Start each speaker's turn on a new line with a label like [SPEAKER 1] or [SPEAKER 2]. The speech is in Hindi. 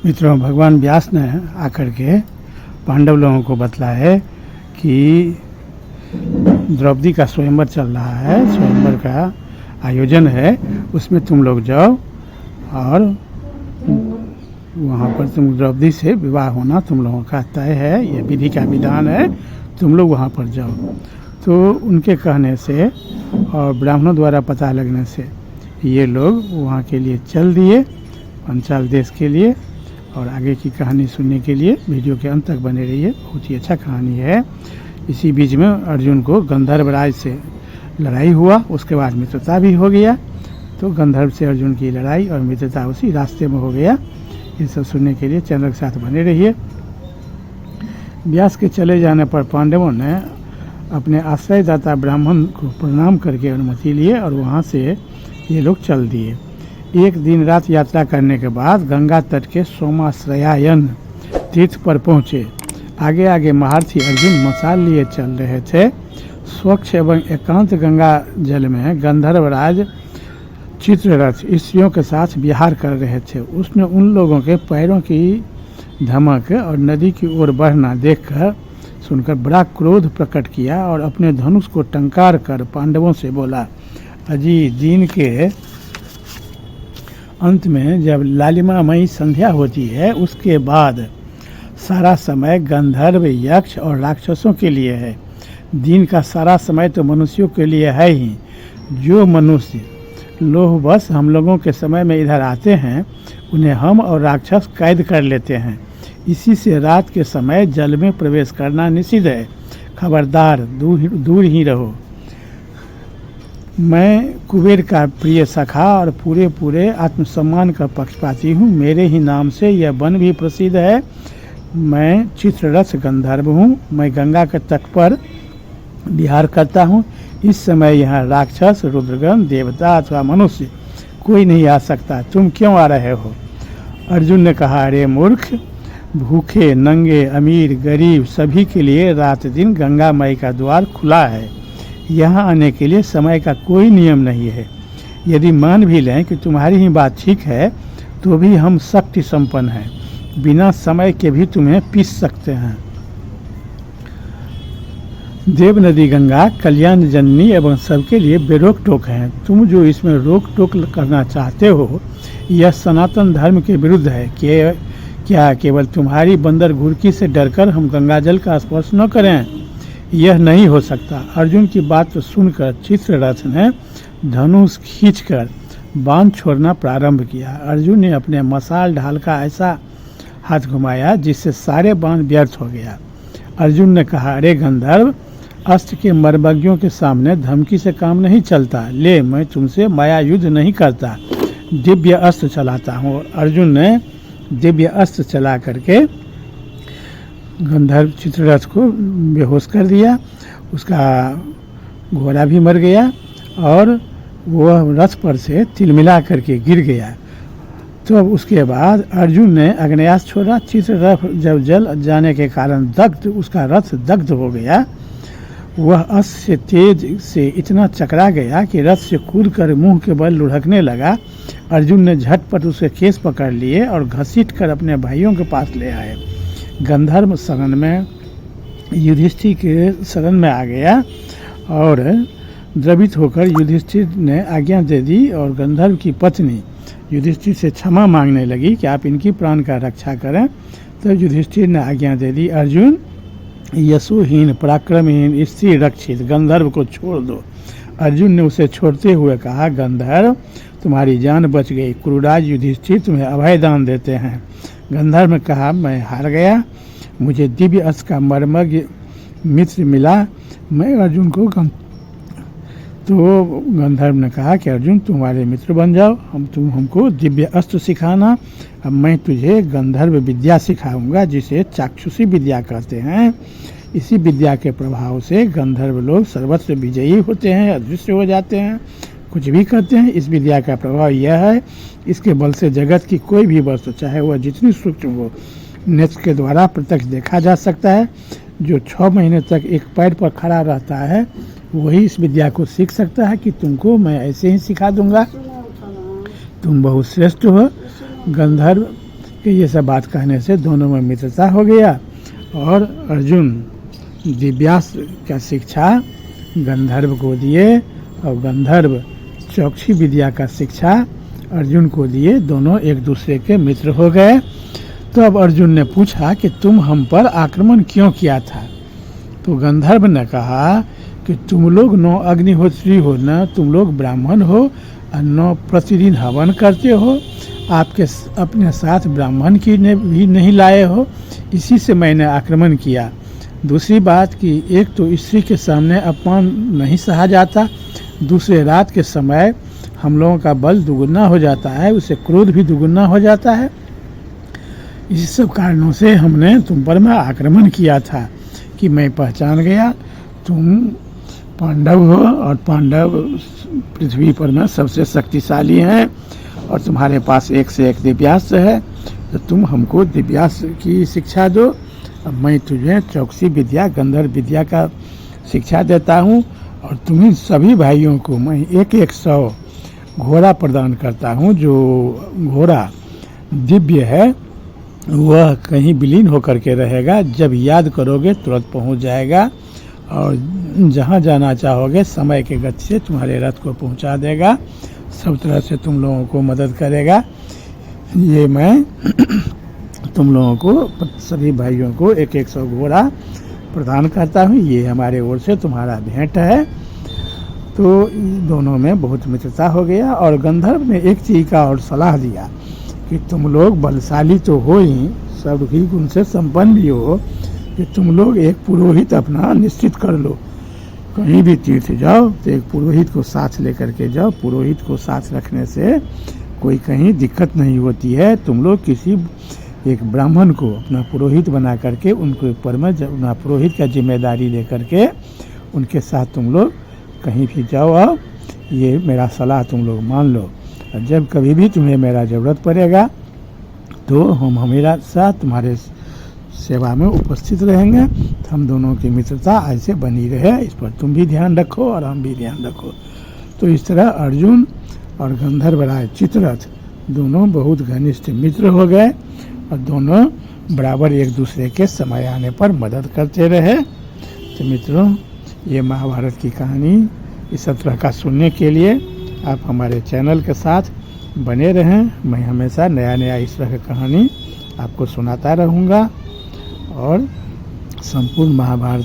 [SPEAKER 1] मित्रों, भगवान व्यास ने आकर के पांडव लोगों को बतलाया है कि द्रौपदी का स्वयंवर चल रहा है, स्वयंवर का आयोजन है, उसमें तुम लोग जाओ और वहाँ पर तुम द्रौपदी से विवाह होना तुम लोगों का तय है, ये विधि का विधान है, तुम लोग वहाँ पर जाओ। तो उनके कहने से और ब्राह्मणों द्वारा पता लगने से ये लोग वहाँ के लिए चल दिए, पंचाल देश के लिए। और आगे की कहानी सुनने के लिए वीडियो के अंत तक बने रहिए, बहुत ही अच्छा कहानी है। इसी बीच में अर्जुन को गंधर्वराज से लड़ाई हुआ, उसके बाद मित्रता भी हो गया। तो गंधर्व से अर्जुन की लड़ाई और मित्रता उसी रास्ते में हो गया। ये सब सुनने के लिए चैनल के साथ बने रहिए। व्यास के चले जाने पर पांडवों ने अपने आश्रयदाता ब्राह्मण को प्रणाम करके अनुमति लिए और वहाँ से ये लोग चल दिए। एक दिन रात यात्रा करने के बाद गंगा तट के सोमाश्रयायन तीर्थ पर पहुँचे। आगे आगे महारथी अर्जुन मशाल लिए चल रहे थे। स्वच्छ एवं एकांत गंगा जल में गंधर्वराज चित्ररथ स्त्रियों के साथ विहार कर रहे थे। उसने उन लोगों के पैरों की धमक और नदी की ओर बढ़ना देखकर सुनकर बड़ा क्रोध प्रकट किया और अपने धनुष को टंकार कर पांडवों से बोला, अजी दिन के अंत में जब लालिमामयी संध्या होती है, उसके बाद सारा समय गंधर्व, यक्ष और राक्षसों के लिए है। दिन का सारा समय तो मनुष्यों के लिए है ही। जो मनुष्य लोभवश हम लोगों के समय में इधर आते हैं, उन्हें हम और राक्षस कैद कर लेते हैं। इसी से रात के समय जल में प्रवेश करना निषिद्ध है। खबरदार, दूर ही रहो। मैं कुबेर का प्रिय सखा और पूरे आत्मसम्मान का पक्षपाती हूँ। मेरे ही नाम से यह वन भी प्रसिद्ध है। मैं चित्ररथ गंधर्व हूँ। मैं गंगा के तट पर विहार करता हूँ। इस समय यहाँ राक्षस, रुद्रगण, देवता अथवा मनुष्य कोई नहीं आ सकता। तुम क्यों आ रहे हो? अर्जुन ने कहा, अरे मूर्ख, भूखे, नंगे, अमीर, गरीब सभी के लिए रात दिन गंगा माई का द्वार खुला है। यहाँ आने के लिए समय का कोई नियम नहीं है। यदि मान भी लें कि तुम्हारी ही बात ठीक है, तो भी हम शक्ति संपन्न हैं। बिना समय के भी तुम्हें पीस सकते हैं। देव नदी गंगा कल्याण जननी एवं सबके लिए बेरोक टोक है। तुम जो इसमें रोक टोक करना चाहते हो, यह सनातन धर्म के विरुद्ध है। क्या केवल तुम्हारी बंदर घुड़की से डरकर हम गंगा जल का स्पर्श न करें? यह नहीं हो सकता। अर्जुन की बात सुनकर चित्ररथ ने धनुष खींचकर बाण छोड़ना प्रारंभ किया। अर्जुन ने अपने मशाल ढाल का ऐसा हाथ घुमाया जिससे सारे बाण व्यर्थ हो गया। अर्जुन ने कहा, अरे गंधर्व, अस्त्र के मर्मज्ञों के सामने धमकी से काम नहीं चलता। ले, मैं तुमसे माया युद्ध नहीं करता, दिव्य अस्त्र चलाता हूँ। अर्जुन ने दिव्य अस्त्र चला करके गंधर्व चित्ररथ को बेहोश कर दिया। उसका घोड़ा भी मर गया और वह रथ पर से तिलमिला करके गिर गया। तो उसके बाद अर्जुन ने अग्न्यास्त्र छोड़ा। चित्ररथ जब जल जाने के कारण उसका रथ दग्ध हो गया। वह अस्त्र से तेज से इतना चकरा गया कि रथ से कूदकर मुंह के बल लुढ़कने लगा। अर्जुन ने झटपट उसके केस पकड़ लिए और घसीट कर अपने भाइयों के पास ले आए। गंधर्व शरण में युधिष्ठिर के शरण में आ गया और द्रवित होकर युधिष्ठिर ने आज्ञा दे दी और गंधर्व की पत्नी युधिष्ठिर से क्षमा मांगने लगी कि आप इनकी प्राण का रक्षा करें। तो युधिष्ठिर ने आज्ञा दे दी, अर्जुन, यशोहीन, पराक्रमहीन, स्त्री रक्षित गंधर्व को छोड़ दो। अर्जुन ने उसे छोड़ते हुए कहा, गंधर्व, तुम्हारी जान बच गई। क्रूराज युधिष्ठिर तुम्हें अभय दान देते हैं। गंधर्व ने कहा, मैं हार गया। मुझे दिव्य अस्त्र का मर्मज्ञ मित्र मिला। मैं अर्जुन को तो गंधर्व ने कहा कि अर्जुन, तुम्हारे मित्र बन जाओ। तुम हमको दिव्य अस्त्र सिखाना। अब मैं तुझे गंधर्व विद्या सिखाऊंगा, जिसे चाक्षुषी विद्या कहते हैं। इसी विद्या के प्रभाव से गंधर्व लोग सर्वत्र विजयी होते हैं, अदृश्य हो जाते हैं, कुछ भी करते हैं। इस विद्या का प्रभाव यह है, इसके बल से जगत की कोई भी वस्तु, चाहे वह जितनी सूक्ष्म हो, नेत्र के द्वारा प्रत्यक्ष देखा जा सकता है। जो 6 महीने तक एक पैर पर खड़ा रहता है, वही इस विद्या को सीख सकता है कि तुमको मैं ऐसे ही सिखा दूंगा। तुम बहुत श्रेष्ठ हो। गंधर्व कि ये सब बात कहने से दोनों में मित्रता हो गया। और अर्जुन दिव्यास्त्र का शिक्षा गंधर्व को दिए और गंधर्व चौकसी विद्या का शिक्षा अर्जुन को दिए। दोनों एक दूसरे के मित्र हो गए। तो अब अर्जुन ने पूछा कि तुम हम पर आक्रमण क्यों किया था? तो गंधर्व ने कहा कि तुम लोग न अग्निहोत्री हो, न तुम लोग ब्राह्मण हो, और न प्रतिदिन हवन करते हो, आपके अपने साथ ब्राह्मण की ने भी नहीं लाए हो, इसी से मैंने आक्रमण किया। दूसरी बात कि एक तो स्त्री के सामने अपमान नहीं सहा जाता, दूसरे रात के समय हम लोगों का बल दुगुना हो जाता है, उससे क्रोध भी दुगुना हो जाता है। इसी सब कारणों से हमने तुम पर मैं आक्रमण किया था कि मैं पहचान गया तुम पांडव हो और पांडव पृथ्वी पर में सबसे शक्तिशाली हैं और तुम्हारे पास एक से एक दिव्यास्त्र है, तो तुम हमको दिव्यास्त्र की शिक्षा दो। अब मैं तुझे चौकसी विद्या गंधर्व विद्या का शिक्षा देता हूँ और तुम्हें सभी भाइयों को मैं 100 घोड़ा प्रदान करता हूँ। जो घोड़ा दिव्य है वह कहीं विलीन होकर के रहेगा, जब याद करोगे तुरंत पहुँच जाएगा और जहाँ जाना चाहोगे समय के गति से तुम्हारे रथ को पहुँचा देगा, सब तरह से तुम लोगों को मदद करेगा। ये मैं तुम लोगों को सभी भाइयों को 100 घोड़ा प्रदान करता हूँ, ये हमारे ओर से तुम्हारा भेंट है। तो दोनों में बहुत मित्रता हो गया। और गंधर्व ने एक चीज़ का और सलाह दिया कि तुम लोग बलशाली तो हो ही, सब ही गुण से संपन्न भी हो, कि तुम लोग एक पुरोहित अपना निश्चित कर लो। कहीं भी तीर्थ जाओ तो एक पुरोहित को साथ लेकर के जाओ। पुरोहित को साथ रखने से कोई कहीं दिक्कत नहीं होती है। तुम लोग किसी एक ब्राह्मण को अपना पुरोहित बना करके उनके ऊपर में अपना पुरोहित का जिम्मेदारी ले करके उनके साथ तुम लोग कहीं भी जाओ। आओ, ये मेरा सलाह तुम लोग मान लो। और जब कभी भी तुम्हें मेरा ज़रूरत पड़ेगा तो हम हमेशा तुम्हारे सेवा में उपस्थित रहेंगे। तो हम दोनों की मित्रता ऐसे बनी रहे, इस पर तुम भी ध्यान रखो और हम भी ध्यान रखो। तो इस तरह अर्जुन और गंधर्वराज चित्ररथ दोनों बहुत घनिष्ठ मित्र हो गए और दोनों बराबर एक दूसरे के समय आने पर मदद करते रहे। तो मित्रों, ये महाभारत की कहानी इस तरह का सुनने के लिए आप हमारे चैनल के साथ बने रहें। मैं हमेशा नया इस तरह की कहानी आपको सुनाता रहूँगा और संपूर्ण महाभारत